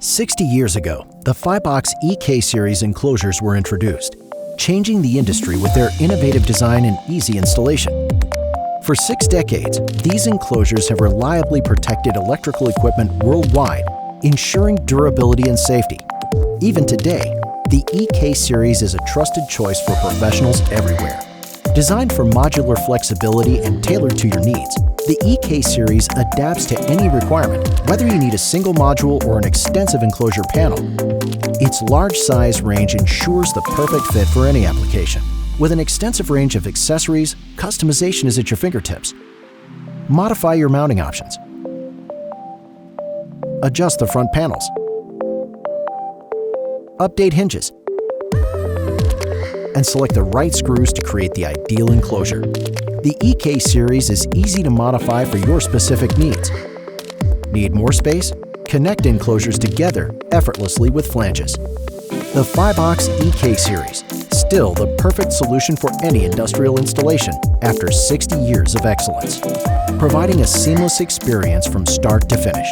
60 years ago, the Fibox EK-Series enclosures were introduced, changing the industry with their innovative design and easy installation. For 6 decades, these enclosures have reliably protected electrical equipment worldwide, ensuring durability and safety. Even today, the EK-Series is a trusted choice for professionals everywhere. Designed for modular flexibility and tailored to your needs, the EK-Series adapts to any requirement, whether you need a single module or an extensive enclosure panel. Its large size range ensures the perfect fit for any application. With an extensive range of accessories, customization is at your fingertips. Modify your mounting options. Adjust the front panels. Update hinges. And select the right screws to create the ideal enclosure. The EK-Series is easy to modify for your specific needs. Need more space? Connect enclosures together effortlessly with flanges. The Fibox EK-Series, still the perfect solution for any industrial installation after 60 years of excellence, providing a seamless experience from start to finish.